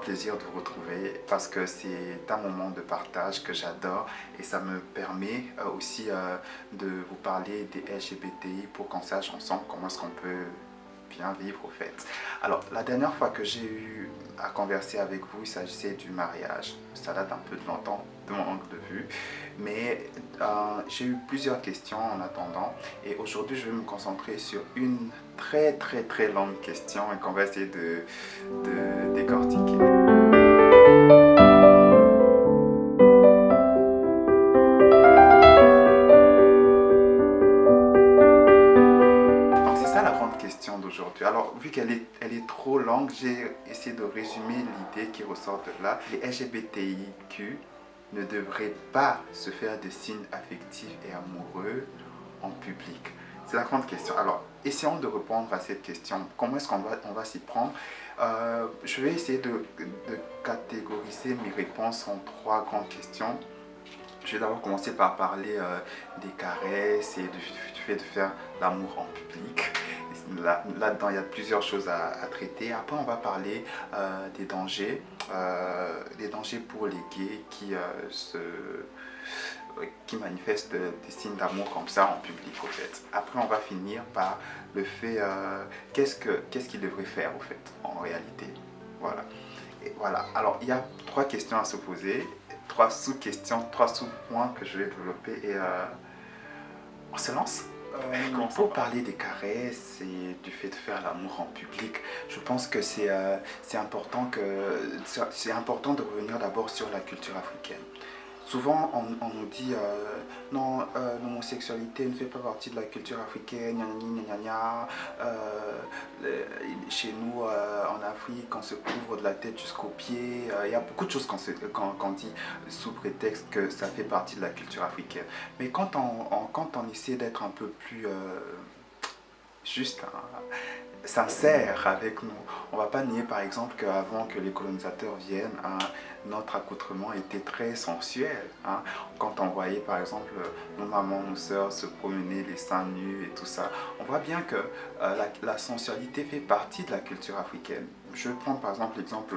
plaisir de vous retrouver parce que c'est un moment de partage que j'adore et ça me permet aussi de vous parler des LGBTI pour qu'on sache ensemble comment est-ce qu'on peut bien vivre au fait. Alors, la dernière fois que j'ai eu à converser avec vous, il s'agissait du mariage. Ça date un peu de longtemps de mon angle de vue, mais j'ai eu plusieurs questions en attendant et aujourd'hui je vais me concentrer sur une très longue question et qu'on va essayer de décortiquer. Donc c'est ça la grande question d'aujourd'hui. Alors vu elle est trop longue, j'ai essayé de résumer l'idée qui ressort de là. Les LGBTIQ ne devraient pas se faire des signes affectifs et amoureux en public. C'est la grande question. Alors, essayons de répondre à cette question. Comment est-ce on va s'y prendre? Je vais essayer de catégoriser mes réponses en trois grandes questions. Je vais d'abord commencer par parler des caresses et du fait de faire l'amour en public. Là-dedans, il y a plusieurs choses à traiter. Après, on va parler des dangers pour les gays qui manifestent des signes d'amour comme ça en public au fait. Après on va finir par le fait qu'est-ce qu'ils devraient faire au fait en réalité. Voilà. Et voilà. Alors il y a trois questions à se poser, trois sous-questions, trois sous-points que je vais développer et on se lance. Pour parler des caresses et du fait de faire l'amour en public, je pense que c'est important de revenir d'abord sur la culture africaine. Souvent, on nous dit non, l'homosexualité ne fait pas partie de la culture africaine, gna gna gna chez nous, en Afrique, on se couvre de la tête jusqu'aux pieds. Il y a beaucoup de choses qu'on dit sous prétexte que ça fait partie de la culture africaine. Mais quand on essaie d'être un peu plus juste, hein, sincère avec nous. On ne va pas nier par exemple qu'avant que les colonisateurs viennent, hein, notre accoutrement était très sensuel. Hein. Quand on voyait par exemple nos mamans, nos sœurs se promener les seins nus et tout ça, on voit bien que la sensualité fait partie de la culture africaine. Je vais prendre par exemple l'exemple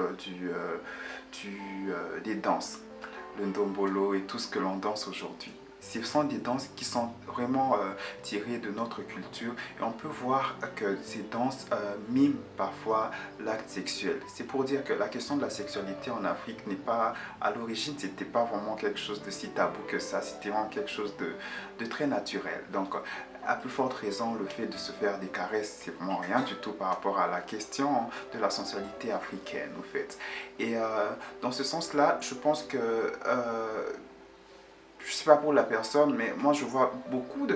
des danses, le ndombolo et tout ce que l'on danse aujourd'hui. Ce sont des danses qui sont vraiment tirées de notre culture et on peut voir que ces danses miment parfois l'acte sexuel. C'est pour dire que la question de la sexualité en Afrique n'est pas, à l'origine, c'était pas vraiment quelque chose de si tabou que ça, c'était vraiment quelque chose de très naturel. Donc, à plus forte raison, le fait de se faire des caresses, c'est vraiment rien du tout par rapport à la question de la sensualité africaine, en fait. Et dans ce sens-là, je pense que je ne sais pas pour la personne, mais moi je vois beaucoup de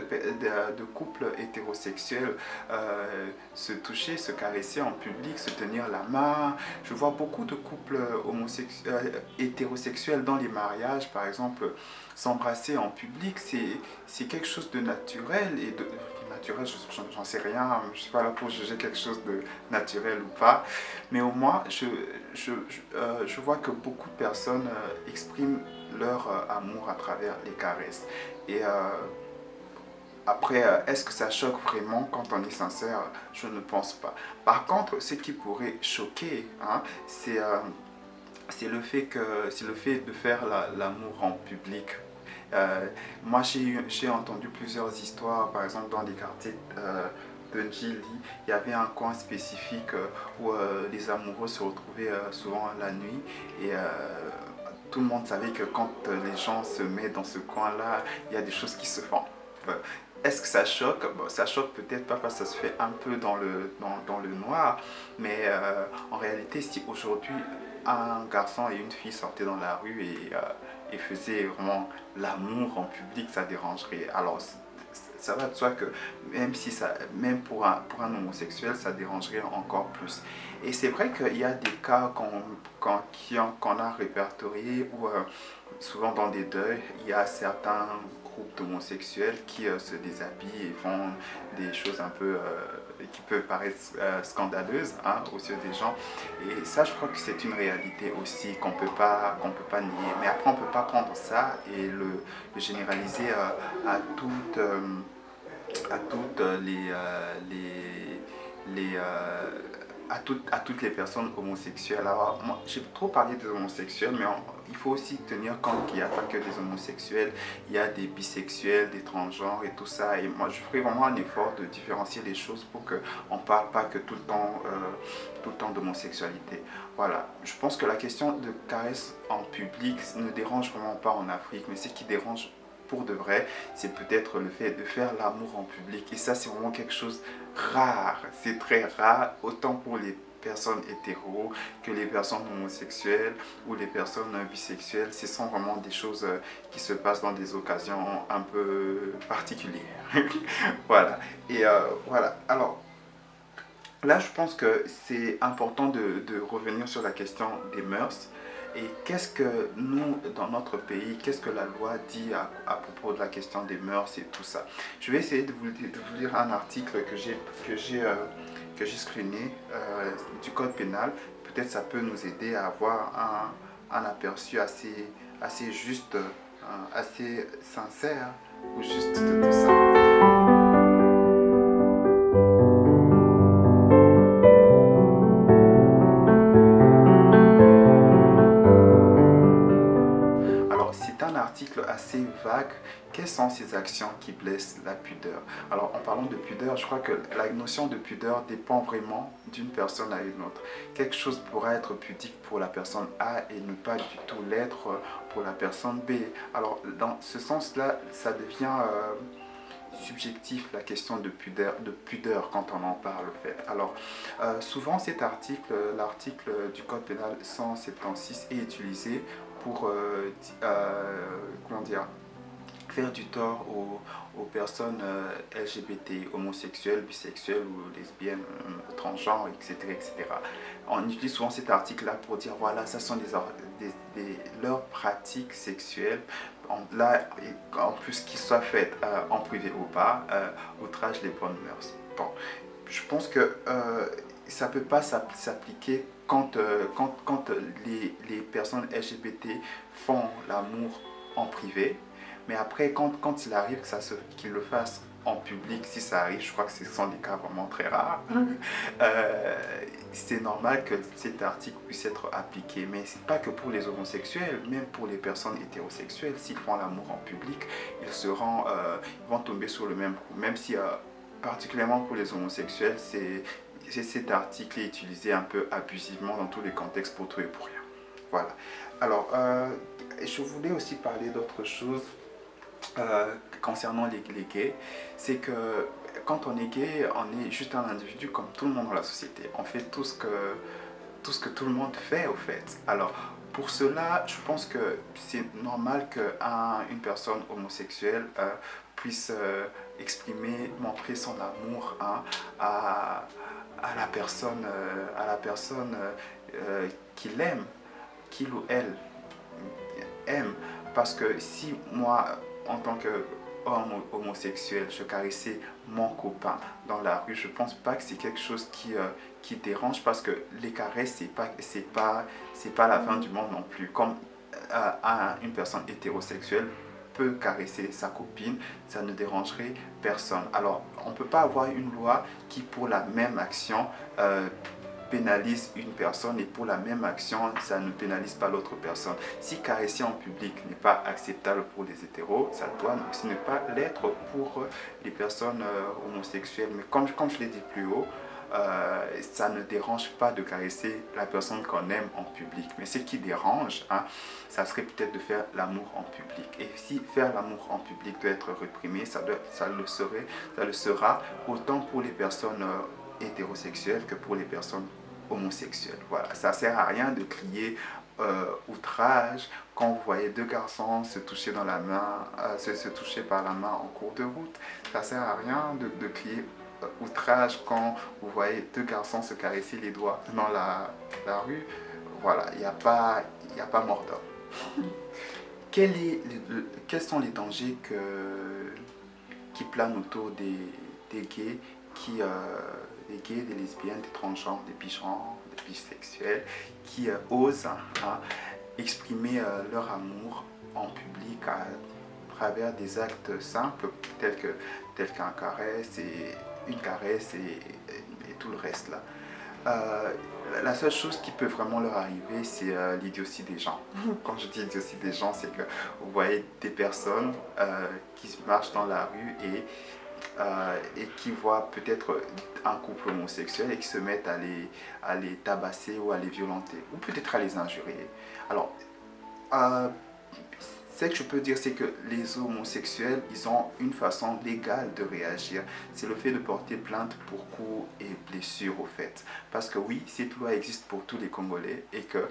couples hétérosexuels se toucher, se caresser en public, se tenir la main. Je vois beaucoup de couples hétérosexuels dans les mariages, par exemple, s'embrasser en public. C'est quelque chose de naturel et de naturel, j'en sais rien, je ne suis pas là pour juger quelque chose de naturel ou pas, mais au moins je vois que beaucoup de personnes expriment leur amour à travers les caresses. Et après, est-ce que ça choque vraiment quand on est sincère? Je ne pense pas. Par contre, ce qui pourrait choquer, hein, c'est le fait de faire l'amour en public. Moi, j'ai entendu plusieurs histoires, par exemple dans des quartiers de Njili, il y avait un coin spécifique où les amoureux se retrouvaient souvent la nuit et tout le monde savait que quand les gens se mettent dans ce coin-là, il y a des choses qui se font. Est-ce que ça choque? Bon, ça choque peut-être pas parce que ça se fait un peu dans le noir, mais en réalité, si aujourd'hui un garçon et une fille sortaient dans la rue et faisaient vraiment l'amour en public, ça dérangerait. Alors, ça va de soi que même pour un homosexuel, ça dérangerait encore plus. Et c'est vrai qu'il y a des cas qu'on a répertoriés où souvent dans des deuils, il y a certains groupes d'homosexuels qui se déshabillent et font des choses un peu qui peuvent paraître scandaleuses, hein, aux yeux des gens. Et ça, je crois que c'est une réalité aussi qu'on peut pas nier. Mais après, on peut pas prendre ça et le généraliser à toutes à toutes les personnes homosexuelles. Alors, moi, j'ai trop parlé des homosexuels, mais il faut aussi tenir compte qu'il n'y a pas que des homosexuels, il y a des bisexuels, des transgenres et tout ça. Et moi, je ferai vraiment un effort de différencier les choses pour qu'on ne parle pas que tout le temps d'homosexualité. Voilà, je pense que la question de caresses en public ne dérange vraiment pas en Afrique, mais ce qui dérange pour de vrai, c'est peut-être le fait de faire l'amour en public. Et ça, c'est vraiment quelque chose rare. C'est très rare, autant pour les personnes hétéros que les personnes homosexuelles ou les personnes bisexuelles. Ce sont vraiment des choses qui se passent dans des occasions un peu particulières. Voilà. Et voilà. Alors, là, je pense que c'est important de revenir sur la question des mœurs. Et qu'est-ce que nous, dans notre pays, qu'est-ce que la loi dit à propos de la question des mœurs et tout ça. Je vais essayer de vous lire un article que j'ai screené du code pénal. Peut-être ça peut nous aider à avoir un aperçu assez juste, assez sincère ou juste de tout ça. Alors, c'est un article assez vague. Quelles sont ces actions qui blessent la pudeur? Alors, en parlant de pudeur, je crois que la notion de pudeur dépend vraiment d'une personne à une autre. Quelque chose pourra être pudique pour la personne A et ne pas du tout l'être pour la personne B. Alors, dans ce sens-là, ça devient subjectif la question de pudeur quand on en parle en fait. Alors souvent cet article, l'article du code pénal 176 est utilisé pour comment dire, faire du tort aux personnes LGBT, homosexuelles, bisexuelles ou lesbiennes, transgenres, etc., etc. On utilise souvent cet article-là pour dire voilà, ça sont leurs pratiques sexuelles. Là, en plus qu'ils soient faites en privé ou pas, outrage les bonnes mœurs. Bon, je pense que ça ne peut pas s'appliquer quand les personnes LGBT font l'amour en privé. Mais après, quand il arrive qu'ils le fassent en public, si ça arrive, je crois que ce sont des cas vraiment très rares, euh, c'est normal que cet article puisse être appliqué. Mais c'est pas que pour les homosexuels, même pour les personnes hétérosexuelles, s'ils font l'amour en public, ils vont tomber sur le même coup. Même si, particulièrement pour les homosexuels, cet article est utilisé un peu abusivement dans tous les contextes pour tout et pour rien. Voilà. Alors, je voulais aussi parler d'autre chose concernant les gays, c'est que quand on est gay, on est juste un individu comme tout le monde dans la société. On fait tout ce que tout le monde fait au fait. Alors pour cela, je pense que c'est normal qu'une personne homosexuelle puisse exprimer, montrer son amour à la personne qu'il aime, qu'il ou elle aime. Parce que si moi, en tant qu'homme homosexuel, je caressais mon copain dans la rue, je pense pas que c'est quelque chose qui dérange parce que les caresses, c'est pas la fin du monde non plus. Comme une personne hétérosexuelle peut caresser sa copine, ça ne dérangerait personne. Alors, on ne peut pas avoir une loi qui, pour la même action, pénalise une personne et pour la même action, ça ne pénalise pas l'autre personne. Si caresser en public n'est pas acceptable pour les hétéros, ça doit aussi ne pas l'être pour les personnes homosexuelles. Mais comme je l'ai dit plus haut, ça ne dérange pas de caresser la personne qu'on aime en public. Mais ce qui dérange, ça serait peut-être de faire l'amour en public. Et si faire l'amour en public doit être réprimé, ça le sera autant pour les personnes hétérosexuelles que pour les personnes homosexuels. Voilà, ça sert à rien de crier outrage quand vous voyez deux garçons se toucher dans la main, se toucher par la main en cours de route. Ça sert à rien de crier outrage quand vous voyez deux garçons se caresser les doigts dans la rue. Voilà, il n'y a pas mort d'homme. Quels sont les dangers qui planent autour des gays des gays, des lesbiennes, des transgenres, des bigenres, des bisexuels qui osent exprimer leur amour en public à travers des actes simples tels qu'une caresse et tout le reste là. euh, la seule chose qui peut vraiment leur arriver, c'est l'idiotie des gens. Quand je dis idiotie des gens, c'est que vous voyez des personnes qui marchent dans la rue et qui voient peut-être un couple homosexuel et qui se mettent à les tabasser ou à les violenter, ou peut-être à les injurier. Alors, euh, ce que je peux dire, c'est que les homosexuels, ils ont une façon légale de réagir. C'est le fait de porter plainte pour coups et blessures, au fait. Parce que oui, cette loi existe pour tous les Congolais et que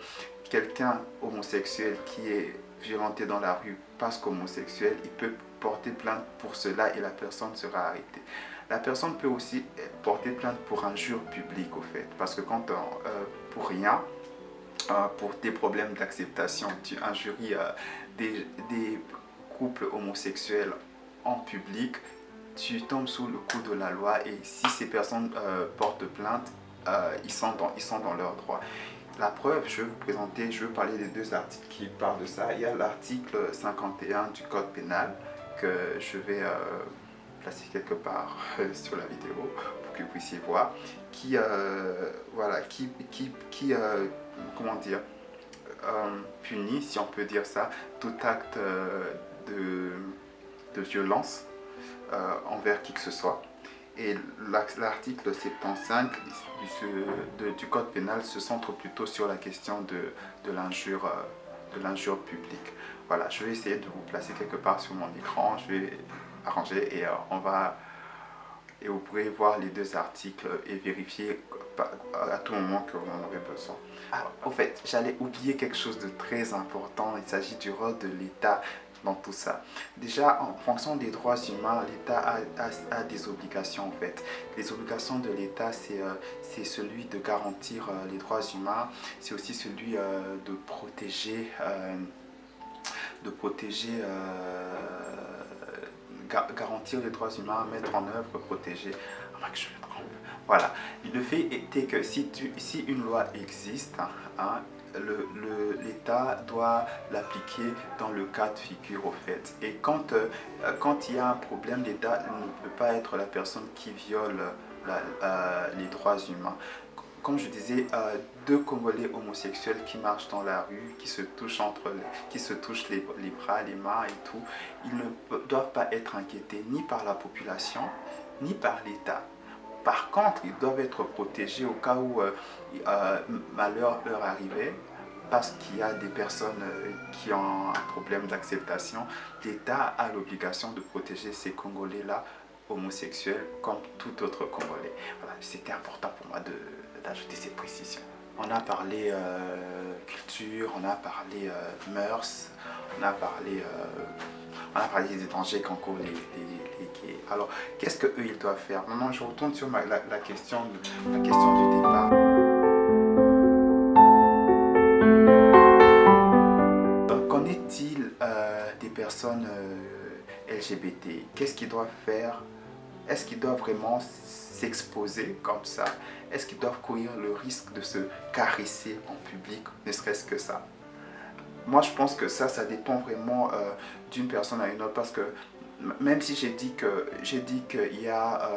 quelqu'un homosexuel qui est violenté dans la rue parce qu'homosexuel, il peut porter plainte pour cela et la personne sera arrêtée. La personne peut aussi porter plainte pour injure publique, au fait. Parce que quand pour rien, pour des problèmes d'acceptation, tu injuries des couples homosexuels en public, tu tombes sous le coup de la loi et si ces personnes portent plainte, ils sont dans leurs droits. La preuve, je vais vous présenter, je vais parler des deux articles qui parlent de ça. Il y a l'article 51 du Code pénal que je vais placer quelque part sur la vidéo pour que vous puissiez voir, qui, voilà, comment dire, punit, si on peut dire ça, tout acte de violence envers qui que ce soit. Et l'article 75 du Code pénal se centre plutôt sur la question de l'injure publique. Voilà, je vais essayer de vous placer quelque part sur mon écran, je vais arranger et et vous pourrez voir les deux articles et vérifier à tout moment que vous en aurez besoin. Alors, au fait, j'allais oublier quelque chose de très important, il s'agit du rôle de l'État dans tout ça. Déjà, en fonction des droits humains, l'État a des obligations en fait. Les obligations de l'État, c'est celui de garantir les droits humains, c'est aussi celui de protéger garantir les droits humains, mettre en œuvre, protéger. Ah, que je me trompe. Voilà. Le fait est que si une loi existe, hein, l'État doit l'appliquer dans le cas de figure au fait. Et quand il y a un problème, l'État ne peut pas être la personne qui viole les droits humains. Comme je disais, deux Congolais homosexuels qui marchent dans la rue, qui se touchent les bras, les mains et tout, ils ne doivent pas être inquiétés ni par la population, ni par l'État. Par contre, ils doivent être protégés au cas où malheur leur arrivait, parce qu'il y a des personnes qui ont un problème d'acceptation. L'État a l'obligation de protéger ces Congolais-là homosexuels comme tout autre Congolais. Voilà, c'était important pour moi d'ajouter ces précisions. On a parlé culture, on a parlé mœurs, on a parlé des dangers qu'encourent les gays. Alors, qu'est-ce qu'eux, ils doivent faire? Maintenant, je retourne sur la question du départ. Qu'en est-il des personnes LGBT? Qu'est-ce qu'ils doivent faire? Est-ce qu'ils doivent vraiment s'exposer comme ça? Est-ce qu'ils doivent courir le risque de se caresser en public, ne serait-ce que ça? Moi, je pense que ça dépend vraiment d'une personne à une autre, parce que même si j'ai dit qu'il y a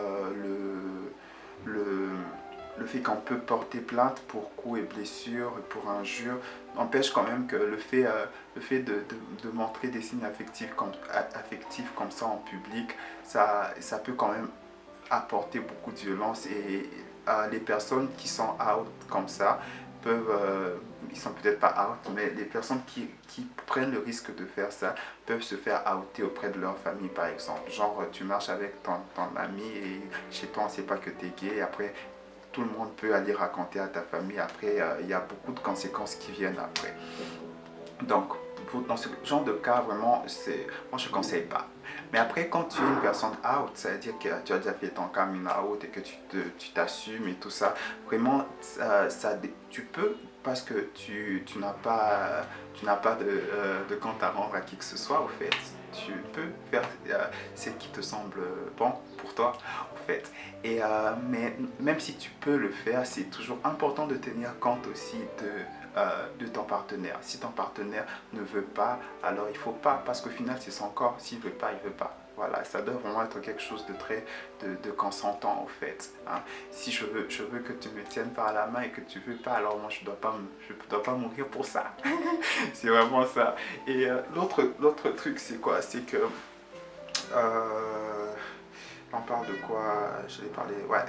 le fait qu'on peut porter plainte pour coups et blessures, pour injures, n'empêche quand même que le fait de montrer des signes affectifs comme ça en public, ça peut quand même apporter beaucoup de violence et les personnes qui sont out comme ça peuvent, ils sont peut-être pas out, mais les personnes qui prennent le risque de faire ça peuvent se faire outer auprès de leur famille par exemple. Genre tu marches avec ton ami et chez toi on ne sait pas que tu es gay, et après tout le monde peut aller raconter à ta famille, après il y a beaucoup de conséquences qui viennent après. Donc, dans ce genre de cas, vraiment, moi je ne conseille pas. Mais après, quand tu es une personne out, ça veut dire que tu as déjà fait ton coming out et que tu t'assumes et tout ça, vraiment, tu peux, parce que tu n'as pas de compte à rendre à qui que ce soit, au fait. Tu peux faire ce qui te semble bon pour toi, au fait. Mais même si tu peux le faire, c'est toujours important de tenir compte aussi de ton partenaire. Si ton partenaire ne veut pas, alors il ne faut pas, parce qu'au final c'est son corps, s'il ne veut pas, il ne veut pas. Voilà, ça doit vraiment être quelque chose de très de consentant en fait. Hein. Si je veux que tu me tiennes par la main et que tu veux pas, alors moi je dois pas mourir pour ça. C'est vraiment ça. Et l'autre truc c'est quoi? C'est que euh, on parle de quoi?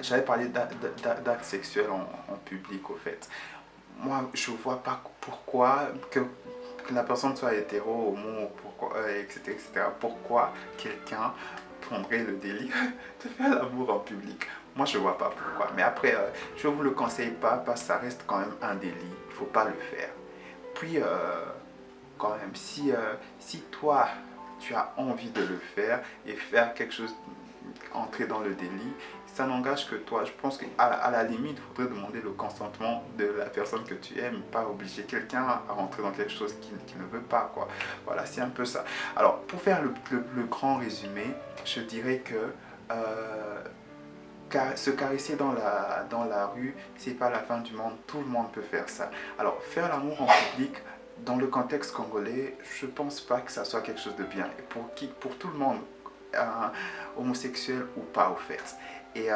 J'avais parlé d'actes sexuels en public au fait. Moi, je vois pas pourquoi que la personne soit hétéro, homo, pourquoi, etc., etc. Pourquoi quelqu'un prendrait le délire de faire l'amour en public? Moi, je vois pas pourquoi. Mais après, je vous le conseille pas parce que ça reste quand même un délit. Il faut pas le faire. Puis, quand même, si toi, tu as envie de le faire et faire quelque chose, entrer dans le délit, ça n'engage que toi. Je pense qu'à la limite, il faudrait demander le consentement de la personne que tu aimes, pas obliger quelqu'un à rentrer dans quelque chose qu'il ne veut pas, quoi. Voilà, c'est un peu ça. Alors, pour faire le grand résumé, je dirais que se caresser dans la rue, c'est pas la fin du monde, tout le monde peut faire ça. Alors, faire l'amour en public, dans le contexte congolais, je pense pas que ça soit quelque chose de bien. Et pour tout le monde, euh, homosexuel ou pas au fait. Et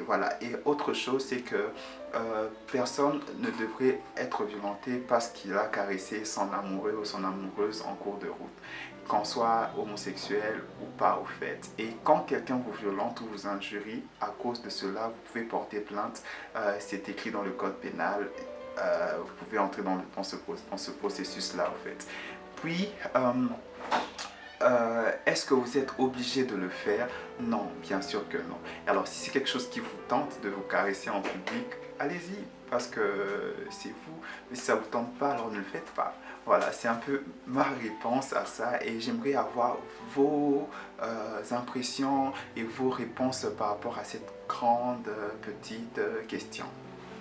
voilà. Et autre chose, c'est que personne ne devrait être violenté parce qu'il a caressé son amoureux ou son amoureuse en cours de route, qu'on soit homosexuel ou pas au fait. Et quand quelqu'un vous violente ou vous injurie, à cause de cela, vous pouvez porter plainte. C'est écrit dans le code pénal. Vous pouvez entrer dans ce processus-là en fait. Puis, est-ce que vous êtes obligé de le faire? Non, bien sûr que non. Alors, si c'est quelque chose qui vous tente de vous caresser en public, allez-y, parce que c'est vous. Mais si ça ne vous tente pas, alors ne le faites pas. Voilà, c'est un peu ma réponse à ça et j'aimerais avoir vos impressions et vos réponses par rapport à cette grande petite question.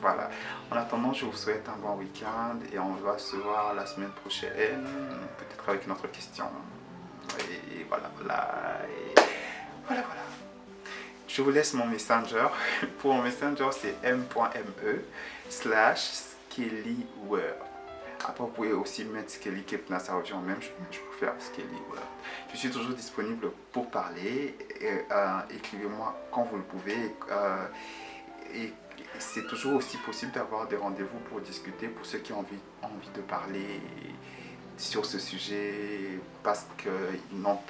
Voilà. En attendant, je vous souhaite un bon week-end et on va se voir la semaine prochaine, peut-être avec une autre question. Et voilà, voilà. Et voilà, voilà. Je vous laisse mon messenger. Pour mon messenger, c'est m.me/SkellyWord. Après, vous pouvez aussi mettre Skelly Kepna, ça revient au même. Je préfère Skelly Word. Je suis toujours disponible pour parler. Écrivez-moi quand vous le pouvez. Et c'est toujours aussi possible d'avoir des rendez-vous pour discuter pour ceux qui ont envie de parler sur ce sujet parce qu'ils n'ont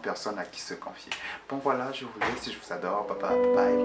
personne à qui se confier. Bon voilà, je vous laisse et je vous adore. Bye bye. Bye.